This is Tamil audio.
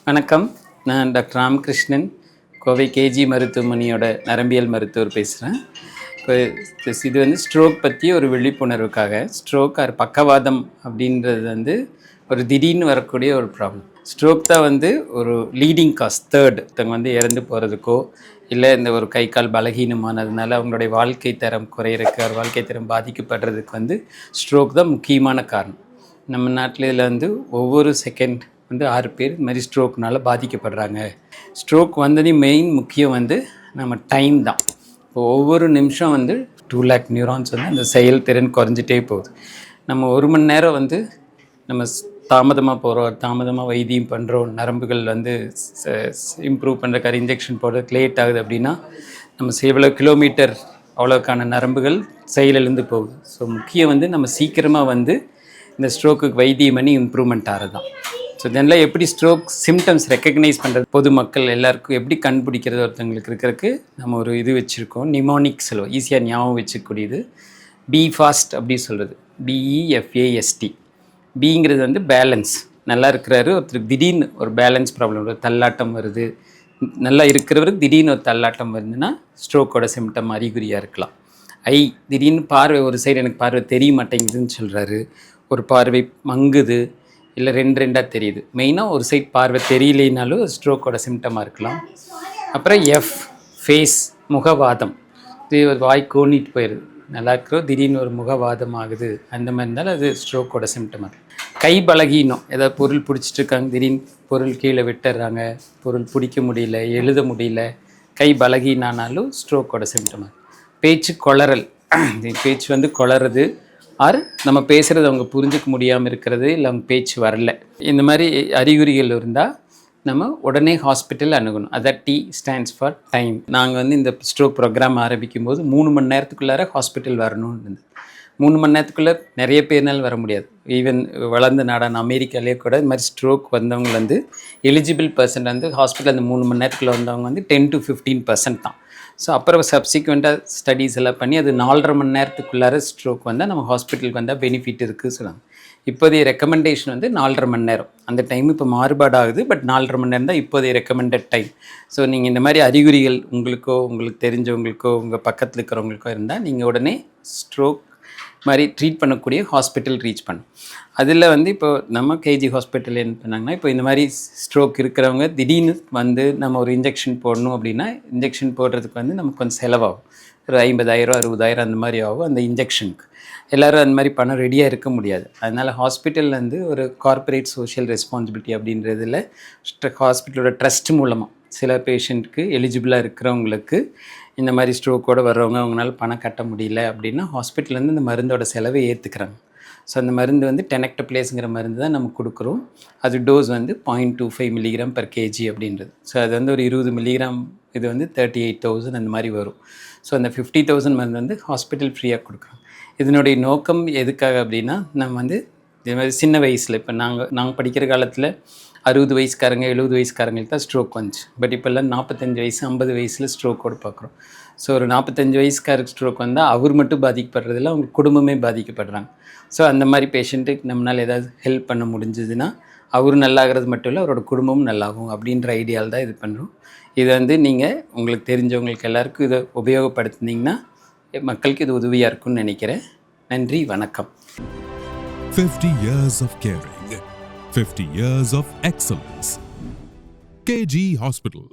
வணக்கம். நான் டாக்டர் ராமகிருஷ்ணன், கோவை கேஜி மருத்துவமனையோட நரம்பியல் மருத்துவர் பேசுகிறேன். இப்போ இது வந்து ஸ்ட்ரோக் பற்றி ஒரு விழிப்புணர்வுக்காக, ஸ்ட்ரோக் ஆர் பக்கவாதம் அப்படின்றது ஒரு திடீர்னு வரக்கூடிய ஒரு ப்ராப்ளம். ஸ்ட்ரோக் தான் ஒரு லீடிங் காஸ், ஒருத்தவங்க இறந்து போகிறதுக்கோ, இல்லை இந்த ஒரு கை கால் பலகீனமானதுனால அவங்களுடைய வாழ்க்கை தரம் குறையிறதுக்கு, வாழ்க்கை தரம் பாதிக்கப்படுறதுக்கு ஸ்ட்ரோக் தான் முக்கியமான காரணம். நம்ம நாட்டில் இதில் ஒவ்வொரு செகண்ட் 6 பேர் இந்த மாதிரி ஸ்ட்ரோக்னால் பாதிக்கப்படுறாங்க. ஸ்ட்ரோக் மெயின் முக்கியம் நம்ம டைம் தான். இப்போ ஒவ்வொரு நிமிஷம் 2 lakh நியூரான்ஸ் அந்த செயல்திறன் குறைஞ்சிட்டே போகுது. நம்ம 1 மணி நேரம் நம்ம தாமதமாக வைத்தியம் பண்ணுறோம், நரம்புகள் இம்ப்ரூவ் பண்ணுறக்கார இன்ஜெக்ஷன் போடுறதுக்கு லேட் ஆகுது அப்படின்னா நம்ம எவ்வளோ கிலோமீட்டர் அவ்வளோக்கான நரம்புகள் செயலிழந்து போகுது. ஸோ முக்கியம் நம்ம சீக்கிரமாக இந்த ஸ்ட்ரோக்குக்கு வைத்தியம் பண்ணி இம்ப்ரூவ்மெண்ட் ஆகிறது தான். ஸோ இதெல்லாம் எப்படி ஸ்ட்ரோக் சிம்டம்ஸ் ரெக்கக்னைஸ் பண்ணுறது, பொதுமக்கள் எல்லாருக்கும் எப்படி கண்டுபிடிக்கிறது, ஒருத்தவங்களுக்கு இருக்கிறதுக்கு நம்ம ஒரு இது வச்சுருக்கோம். நிமோனிக் சொல்லுவோம், ஈஸியாக ஞாபகம் வச்சுக்கூடியது. பி ஃபாஸ்ட் அப்படி சொல்கிறது, BEFAST. பிங்கிறது பேலன்ஸ். நல்லா இருக்கிறாரு ஒருத்தருக்கு திடீர்னு ஒரு பேலன்ஸ் ப்ராப்ளம், ஒரு தள்ளாட்டம் வருது, நல்லா இருக்கிறவருக்கு திடீர்னு ஒரு தள்ளாட்டம் வருதுன்னா ஸ்ட்ரோக்கோட சிம்டம் அறிகுறியாக இருக்கலாம். திடீர்னு பார்வை ஒரு சைடு எனக்கு பார்வை தெரிய மாட்டேங்குதுன்னு சொல்கிறாரு, ஒரு பார்வை மங்குது, இல்லை ரெண்டாக தெரியுது. மெயினாக ஒரு சைட் பார்வை தெரியலைனாலும் ஸ்ட்ரோக்கோட சிம்டமாக இருக்கலாம். அப்புறம் ஃபேஸ் முகவாதம், இது வாய் கோணிட்டு போயிடுது, நல்லா இருக்கிறோம் திடீர்னு ஒரு முகவாதம் ஆகுது, அந்த மாதிரி இருந்தாலும் அது ஸ்ட்ரோக்கோட சிம்டமாக இருக்குது. கை பலகீனம், ஏதாவது பொருள் பிடிச்சிட்டு இருக்காங்க, திடீர்னு பொருள் கீழே விட்டுறாங்க, பொருள் பிடிக்க முடியல, எழுத முடியல, கை பலகீனானாலும் ஸ்ட்ரோக்கோட சிம்டமாக. பேச்சு குளறல், பேச்சு குளறுது, ஆர் நம்ம பேசுகிறது அவங்க புரிஞ்சிக்க முடியாமல் இருக்கிறது, இல்லை அவங்க பேச்சு வரல, இந்த மாதிரி அறிகுறிகள் இருந்தால் நம்ம உடனே ஹாஸ்பிட்டல் அணுகணும். அதான் T ஸ்டாண்ட்ஸ் ஃபார் டைம். நாங்கள் இந்த ஸ்ட்ரோக் ப்ரோக்ராம் ஆரம்பிக்கும் போது 3 மணி நேரத்துக்குள்ளார ஹாஸ்பிட்டல் வரணும்னு இருந்தது. 3 மணி நேரத்துக்குள்ளே நிறைய பேர்னால வர முடியாது. ஈவன் வளர்ந்த நாடான அமெரிக்காலேயே கூட இந்த மாதிரி ஸ்ட்ரோக் வந்தவங்க எலிஜிபிள் பர்சன்ட் ஹாஸ்பிட்டல் அந்த 3 மணி நேரத்துக்குள்ளே வந்தவங்க 10 to 15% தான். ஸோ அப்புறம் சப்சிக்வெண்ட்டாக ஸ்டடீஸ் எல்லாம் பண்ணி அது 4.5 மணி நேரத்துக்குள்ளார ஸ்ட்ரோக் நம்ம ஹாஸ்பிட்டலுக்கு பெனிஃபிட் இருக்குது சொல்லுவாங்க. இப்போதைய ரெக்கமெண்டேஷன் 4.5 மணி நேரம். அந்த டைம் இப்போ மாறுபாடாகுது, பட் 4.5 மணி நேரம் தான் இப்போதைய ரெக்கமெண்டட் டைம். ஸோ நீங்கள் இந்த மாதிரி அறிகுறிகள் உங்களுக்கு தெரிஞ்சவங்களுக்கோ உங்கள் பக்கத்தில் இருக்கிறவங்களுக்கோ இருந்தால் நீங்கள் உடனே ஸ்ட்ரோக் மாதிரி ட்ரீட் பண்ணக்கூடிய ஹாஸ்பிட்டல் ரீச் பண்ணும். அதில் இப்போ நம்ம கேஜி ஹாஸ்பிட்டல் என்ன பண்ணாங்கன்னா, இப்போ இந்த மாதிரி ஸ்ட்ரோக் இருக்கிறவங்க திடீர்னு நம்ம ஒரு இன்ஜெக்ஷன் போடணும் அப்படின்னா, இன்ஜெக்ஷன் போடுறதுக்கு நமக்கு கொஞ்சம் செலவாகும். ஒரு 50,000 60,000 அந்த மாதிரி ஆகும் அந்த இன்ஜெக்ஷனுக்கு. எல்லோரும் அந்த மாதிரி பணம் ரெடியாக இருக்க முடியாது. அதனால் ஹாஸ்பிட்டல் ஒரு கார்ப்பரேட் சோஷியல் ரெஸ்பான்சிபிலிட்டி அப்படின்றதில் ஹாஸ்பிட்டலோட ட்ரஸ்ட் மூலமாக சில பேஷண்ட்டுக்கு எலிஜிபிளாக இருக்கிறவங்களுக்கு இந்த மாதிரி ஸ்ட்ரோக்கோடு வர்றவங்க அவங்களால பணம் கட்ட முடியல அப்படின்னா ஹாஸ்பிட்டல்லேருந்து இந்த மருந்தோட செலவை ஏற்றுக்கிறாங்க. ஸோ அந்த மருந்து டெனக்டப்ளேஸுங்கிற மருந்து தான் நம்ம கொடுக்குறோம். அது டோஸ் 0.25 mg per kg அப்படின்றது. ஸோ அது ஒரு 20 mg, இது 38,000 அந்த மாதிரி வரும். ஸோ அந்த 50,000 மருந்து ஹாஸ்பிட்டல் ஃப்ரீயாக கொடுக்குறோம். இதனுடைய நோக்கம் எதுக்காக அப்படின்னா, நம்ம இது மாதிரி சின்ன வயசில் இப்போ நாங்கள் படிக்கிற காலத்தில் 60 வயசுக்காரங்க 70 வயசுக்காரங்களுக்கு தான் ஸ்ட்ரோக் வந்துச்சு. பட் இப்போல்லாம் 45 வயசு 50 வயசில் ஸ்ட்ரோக்கோடு பார்க்குறோம். ஸோ ஒரு 45 வயசுக்காரருக்கு ஸ்ட்ரோக் வந்தால் அவர் மட்டும் பாதிக்கப்படுறதில்ல, அவங்க குடும்பமே பாதிக்கப்படுறாங்க. ஸோ அந்த மாதிரி பேஷண்ட்டுக்கு நம்மளால் ஏதாவது ஹெல்ப் பண்ண முடிஞ்சதுன்னா அவர் நல்லாகிறது மட்டும் இல்லை, அவரோட குடும்பமும் நல்லாகும் அப்படின்ற ஐடியாவில் தான் இது பண்ணுறோம். இது நீங்கள் உங்களுக்கு தெரிஞ்சவங்களுக்கு எல்லாருக்கும் இதை உபயோகப்படுத்தினீங்கன்னா மக்களுக்கு இது உதவியாக இருக்கும்னு நினைக்கிறேன். நன்றி, வணக்கம். 50 years of caring, 50 years of excellence. KG Hospital.